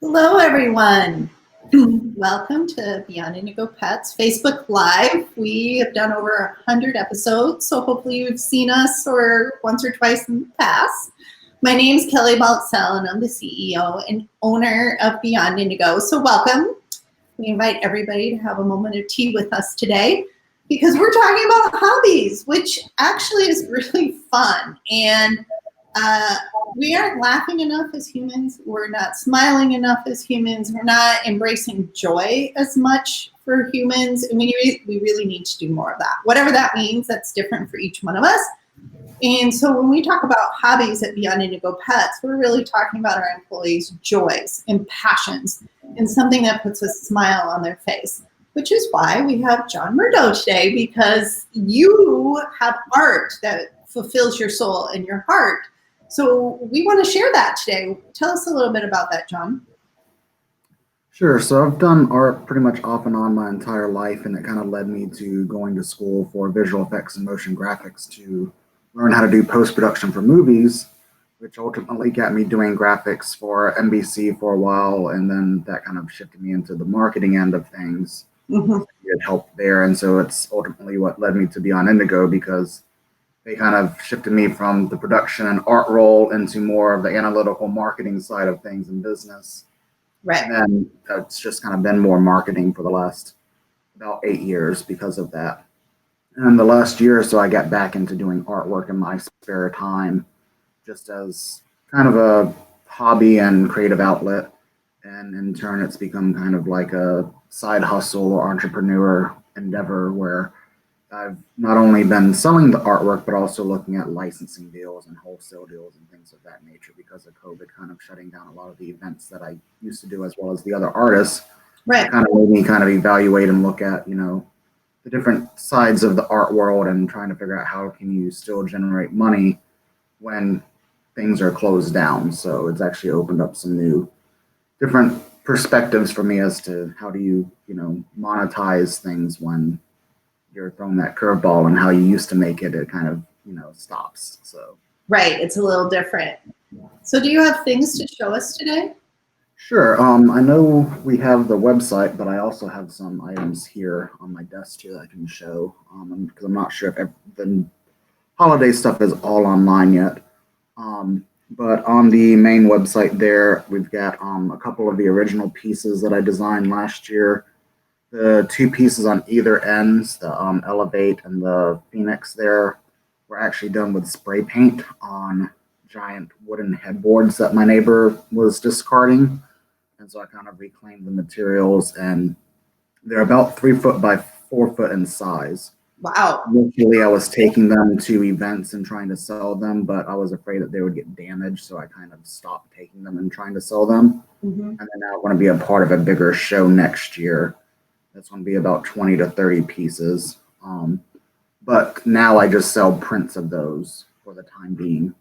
Hello, everyone. Welcome to Beyond Indigo Pets Facebook Live. We have done over 100 episodes, so hopefully you've seen us or once or twice in the past. My name is Kelly Baltzell, and I'm the CEO and owner of Beyond Indigo. So welcome. We invite everybody to have a moment of tea with us today because we're talking about hobbies, which actually is really fun. And we aren't laughing enough as humans. We're not smiling enough as humans. We're not embracing joy as much for humans. And we really need to do more of that. Whatever that means, that's different for each one of us. And so when we talk about hobbies at Beyond Indigo Pets, we're really talking about our employees' joys and passions and something that puts a smile on their face, which is why we have Jon Murdough today, because you have art that fulfills your soul and your heart. So we want to share that today. Tell us a little bit about that, Jon. Sure. So I've done art pretty much off and on my entire life, and it kind of led me to going to school for visual effects and motion graphics to learn how to do post-production for movies, which ultimately got me doing graphics for NBC for a while, and then that kind of shifted me into the marketing end of things. It helped there, and so it's ultimately what led me to Beyond Indigo, because they kind of shifted me from the production and art role into more of the analytical marketing side of things in business. Right. And then it's just kind of been more marketing for the last about 8 years because of that. And the last year or so, I got back into doing artwork in my spare time, just as kind of a hobby and creative outlet. And in turn, it's become kind of like a side hustle or entrepreneur endeavor where I've not only been selling the artwork, but also looking at licensing deals and wholesale deals and things of that nature because of COVID kind of shutting down a lot of the events that I used to do, as well as the other artists. Right. It kind of made me kind of evaluate and look at, the different sides of the art world and trying to figure out how can you still generate money when things are closed down. So it's actually opened up some new different perspectives for me as to how do you, monetize things when you're throwing that curveball, and how you used to make it kind of, stops. So right, it's a little different. So do you have things to show us today? Sure. I know we have the website, but I also have some items here on my desk too that I can show, because I'm not sure if the holiday stuff is all online yet. But on the main website there, we've got a couple of the original pieces that I designed last year. The two pieces on either ends, the Elevate and the Phoenix there, were actually done with spray paint on giant wooden headboards that my neighbor was discarding. And so I kind of reclaimed the materials, and they're about 3 foot by 4 foot in size. Wow. Initially, I was taking them to events and trying to sell them, but I was afraid that they would get damaged, so I kind of stopped taking them and trying to sell them. And then now I want to be a part of a bigger show next year. That's going to be about 20 to 30 pieces. But now I just sell prints of those for the time being.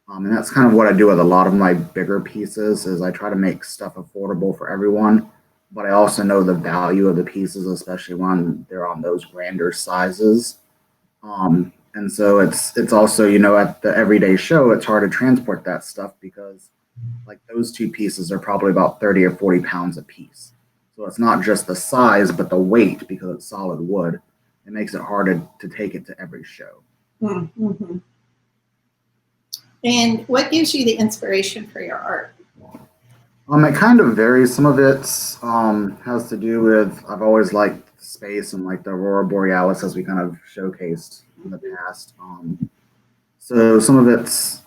And that's kind of what I do with a lot of my bigger pieces, is I try to make stuff affordable for everyone, but I also know the value of the pieces, especially when they're on those grander sizes. And so it's also, at the everyday show, it's hard to transport that stuff because like those two pieces are probably about 30 or 40 pounds a piece. So it's not just the size, but the weight, because it's solid wood. It makes it harder to take it to every show. Mm-hmm. And what gives you the inspiration for your art? It kind of varies. Some of it has to do with, I've always liked space and like the Aurora Borealis, as we kind of showcased in the past. So some of it's,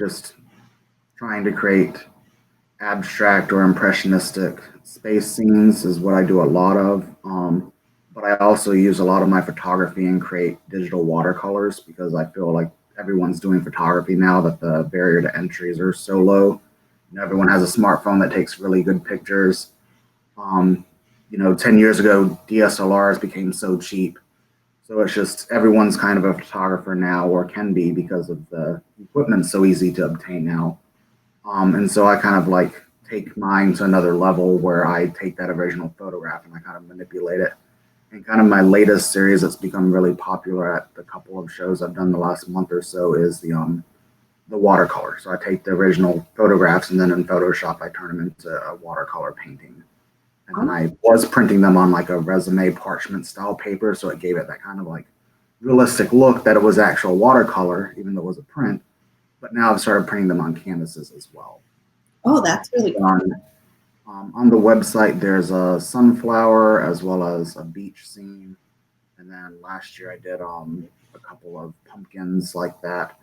just trying to create abstract or impressionistic space scenes is what I do a lot of. But I also use a lot of my photography and create digital watercolors, because I feel like everyone's doing photography now, that the barrier to entries are so low. Everyone has a smartphone that takes really good pictures. 10 years ago, DSLRs became so cheap. So it's just everyone's kind of a photographer now, or can be, because of the equipment so easy to obtain now. And so I kind of like take mine to another level, where I take that original photograph and I kind of manipulate it. And kind of my latest series that's become really popular at the couple of shows I've done the last month or so is the the watercolor. So I take the original photographs and then in Photoshop I turn them into a watercolor painting. And then I was printing them on like a resume parchment style paper, so it gave it that kind of like realistic look that it was actual watercolor, even though it was a print. But now I've started printing them on canvases as well. Oh, that's really cool. On the website, there's a sunflower as well as a beach scene. And then last year I did a couple of pumpkins like that.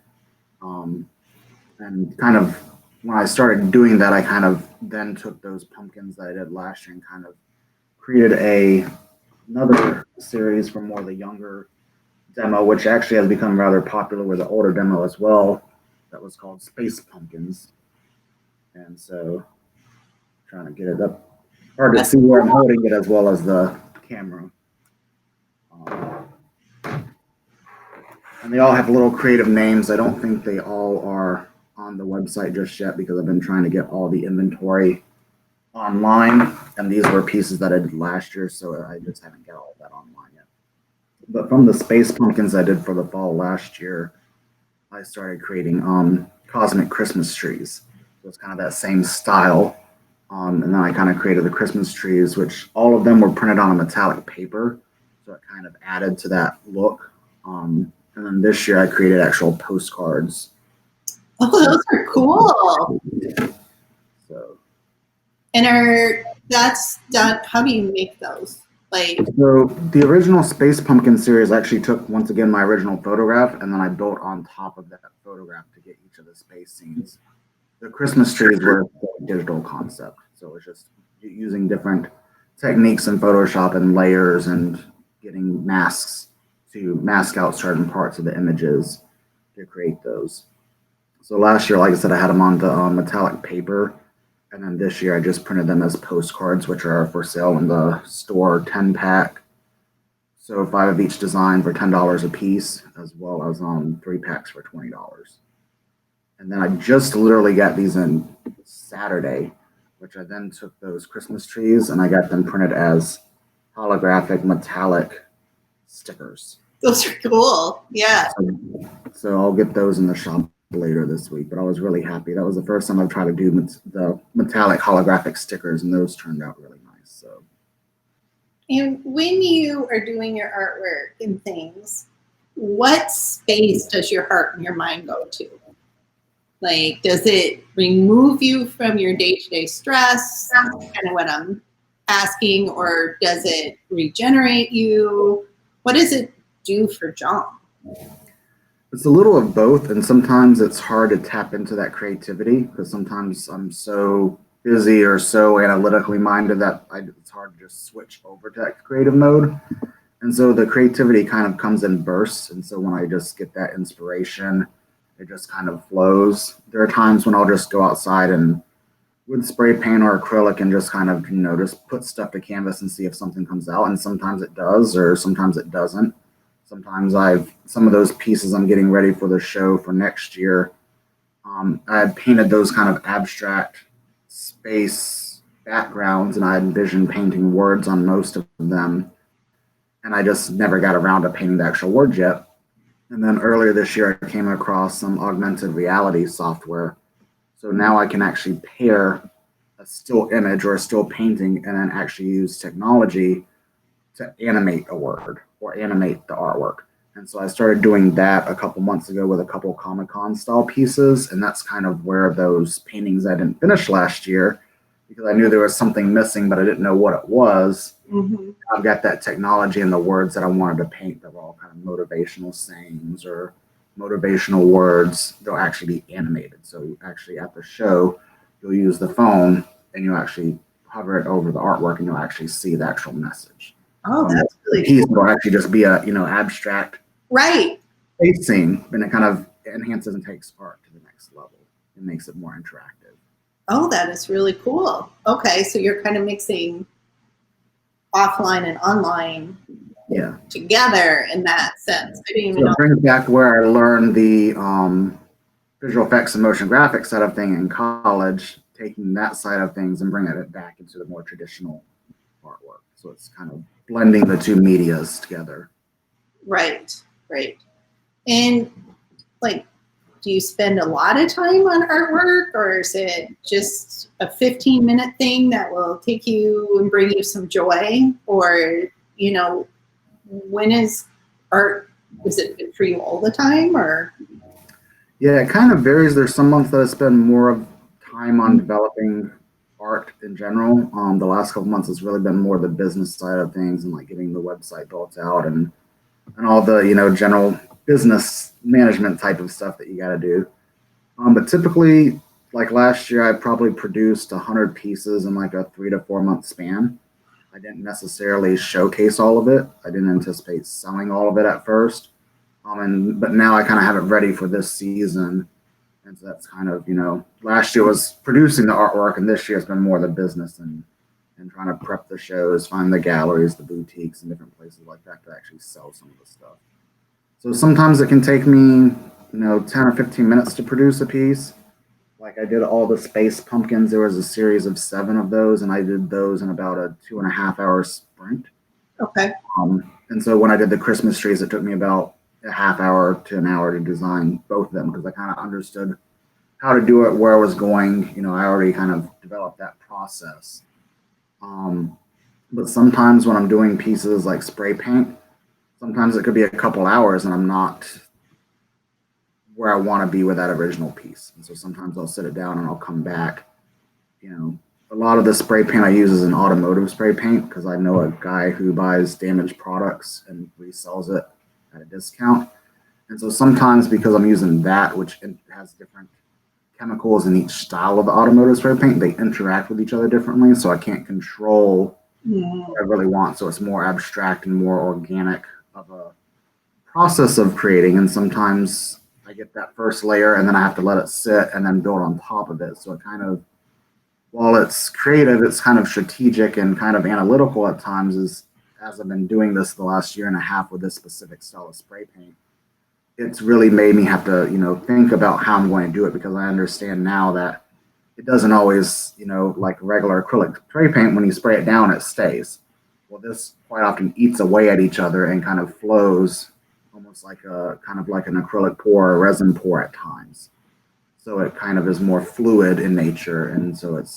And kind of when I started doing that, I kind of then took those pumpkins that I did last year and kind of created another series for more of the younger demo, which actually has become rather popular with the older demo as well. That was called Space Pumpkins. And so trying to get it up. Hard to see where I'm holding it as well as the camera. And they all have little creative names. I don't think they all are on the website just yet because I've been trying to get all the inventory online. And these were pieces that I did last year, so I just haven't got all that online yet. But from the Space Pumpkins I did for the fall last year, I started creating cosmic Christmas trees. So it's kind of that same style. And then I kind of created the Christmas trees, which all of them were printed on a metallic paper. So it kind of added to that look. And then this year I created actual postcards. Oh, those are cool. So. And that's done, how do you make those? So the original Space Pumpkin series actually took, once again, my original photograph, and then I built on top of that photograph to get each of the space scenes. The Christmas trees were a digital concept. So it was just using different techniques in Photoshop and layers and getting masks to mask out certain parts of the images to create those. So last year, like I said, I had them on the metallic paper. And then this year I just printed them as postcards, which are for sale in the store 10-pack. So 5 of each design for $10 a piece, as well as 3 packs for $20. And then I just literally got these in Saturday, which I then took those Christmas trees and I got them printed as holographic metallic stickers. Those are cool. Yeah. So I'll get those in the shop later this week, but I was really happy. That was the first time I've tried to do the metallic holographic stickers, and those turned out really nice. So, and when you are doing your artwork and things, what space does your heart and your mind go to? Like, does it remove you from your day-to-day stress? That's kind of what I'm asking. Or does it regenerate you? What does it do for Jon? It's a little of both, and sometimes it's hard to tap into that creativity because sometimes I'm so busy or so analytically minded that it's hard to just switch over to that creative mode. And so the creativity kind of comes in bursts. And so when I just get that inspiration, it just kind of flows. There are times when I'll just go outside and with spray paint or acrylic and just kind of, just put stuff to canvas and see if something comes out. And sometimes it does, or sometimes it doesn't. Sometimes some of those pieces I'm getting ready for the show for next year, I had painted those kind of abstract space backgrounds, and I envisioned painting words on most of them. And I just never got around to painting the actual words yet. And then earlier this year, I came across some augmented reality software. So now I can actually pair a still image or a still painting and then actually use technology to animate a word or animate the artwork. And so I started doing that a couple months ago with a couple Comic-Con style pieces. And that's kind of where those paintings I didn't finish last year, because I knew there was something missing, but I didn't know what it was. Mm-hmm. I've got that technology and the words that I wanted to paint that were all kind of motivational sayings or motivational words. They'll actually be animated. So actually at the show, you'll use the phone and you'll actually hover it over the artwork and you'll actually see the actual message. Oh, that's really cool. Will actually just be a abstract space scene, and it kind of enhances and takes art to the next level. It makes it more interactive. Oh, that is really cool. Okay, so you're kind of mixing offline and online together in that sense. I didn't even know. It brings back where I learned the visual effects and motion graphics side of thing in college, taking that side of things and bringing it back into the more traditional artwork. So it's kind of blending the two medias together. Right. And do you spend a lot of time on artwork, or is it just a 15-minute thing that will take you and bring you some joy? Or, you know, when is art, is it good for you all the time, or? Yeah, it kind of varies. There's some months that I spend more of time on developing art in general. The last couple months has really been more the business side of things and like getting the website built out and all the, you know, general business management type of stuff that you got to do. But typically, like last year, I probably produced 100 pieces in like a 3 to 4 month span. I didn't necessarily showcase all of it. I didn't anticipate selling all of it at first. But now I kind of have it ready for this season. And so that's kind of, you know, last year was producing the artwork, and this year has been more the business and trying to prep the shows, find the galleries, the boutiques, and different places like that to actually sell some of the stuff. So sometimes it can take me, you know, 10 or 15 minutes to produce a piece. Like I did all the space pumpkins. There was a series of 7 of those, and I did those in about a 2.5 hour sprint. Okay. And so when I did the Christmas trees, it took me about a half hour to an hour to design both of them because I kind of understood how to do it, where I was going. You know, I already kind of developed that process. But sometimes when I'm doing pieces like spray paint, sometimes it could be a couple hours and I'm not where I want to be with that original piece. And so sometimes I'll sit it down and I'll come back. You know, a lot of the spray paint I use is an automotive spray paint because I know a guy who buys damaged products and resells it at a discount. And so sometimes because I'm using that, which has different chemicals in each style of the automotive spray paint, they interact with each other differently. So I can't control what I really want. So it's more abstract and more organic of a process of creating. And sometimes I get that first layer and then I have to let it sit and then build on top of it. So it kind of, while it's creative, it's kind of strategic and kind of analytical at times as I've been doing this the last year and a half with this specific style of spray paint. It's really made me have to, you know, think about how I'm going to do it because I understand now that it doesn't always, you know, like regular acrylic spray paint, when you spray it down, it stays. Well, this quite often eats away at each other and kind of flows almost like a kind of like an acrylic pour or resin pour at times. So it kind of is more fluid in nature. And so it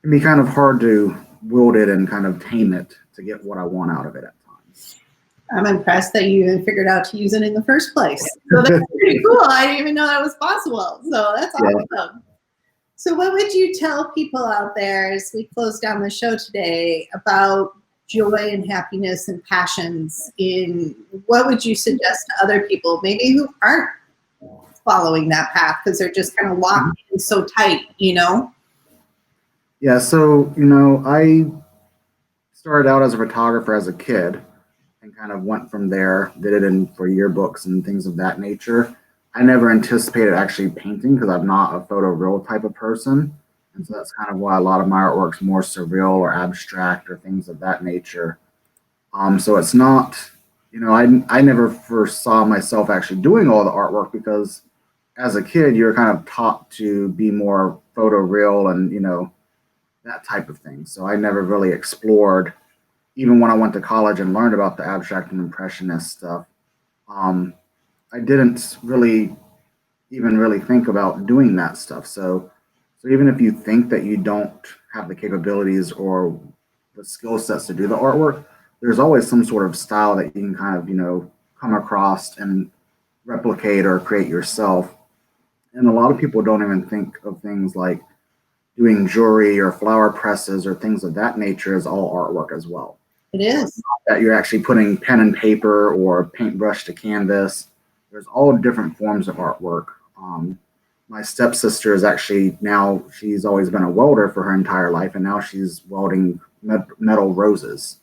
can be kind of hard to wield it and kind of tame it to get what I want out of it at times. I'm impressed that you even figured out to use it in the first place. So that's pretty cool. I didn't even know that was possible. So that's awesome. Yeah. So what would you tell people out there as we close down the show today about joy and happiness and passions? What would you suggest to other people, maybe who aren't following that path because they're just kind of locked in so tight, you know? Yeah, so, you know, I started out as a photographer as a kid and kind of went from there, did it for yearbooks and things of that nature. I never anticipated actually painting because I'm not a photoreal type of person. And so that's kind of why a lot of my artwork's more surreal or abstract or things of that nature. So it's not, you know, I never first saw myself actually doing all the artwork because as a kid, you're kind of taught to be more photoreal and, you know, that type of thing. So I never really explored, even when I went to college and learned about the abstract and impressionist stuff. I didn't really think about doing that stuff. So even if you think that you don't have the capabilities or the skill sets to do the artwork, there's always some sort of style that you can kind of, you know, come across and replicate or create yourself. And a lot of people don't even think of things like doing jewelry or flower presses or things of that nature as all artwork as well. It is. That you're actually putting pen and paper or paintbrush to canvas. There's all different forms of artwork. My stepsister is actually now, she's always been a welder for her entire life, and now she's welding metal roses.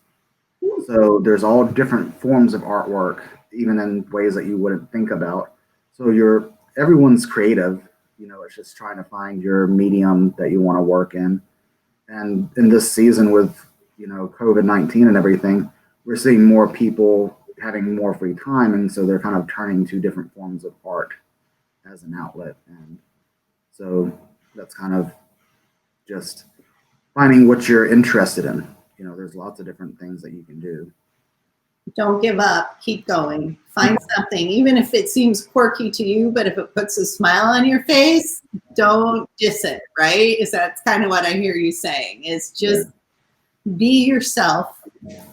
So there's all different forms of artwork, even in ways that you wouldn't think about. So everyone's creative. You know, it's just trying to find your medium that you want to work in. And in this season with, you know, COVID-19 and everything, we're seeing more people having more free time. And so they're kind of turning to different forms of art as an outlet. And so that's kind of just finding what you're interested in. You know, there's lots of different things that you can do. Don't give up. Keep going. Find something, even if it seems quirky to you, but if it puts a smile on your face, don't diss it, right? That's kind of what I hear you saying, is just be yourself.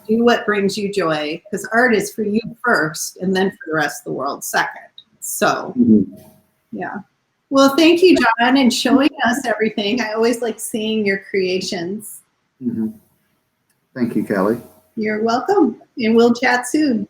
Do what brings you joy, because art is for you first and then for the rest of the world second. So, yeah. Well, thank you, Jon, and showing us everything. I always like seeing your creations. Thank you, Kelly. You're welcome, and we'll chat soon.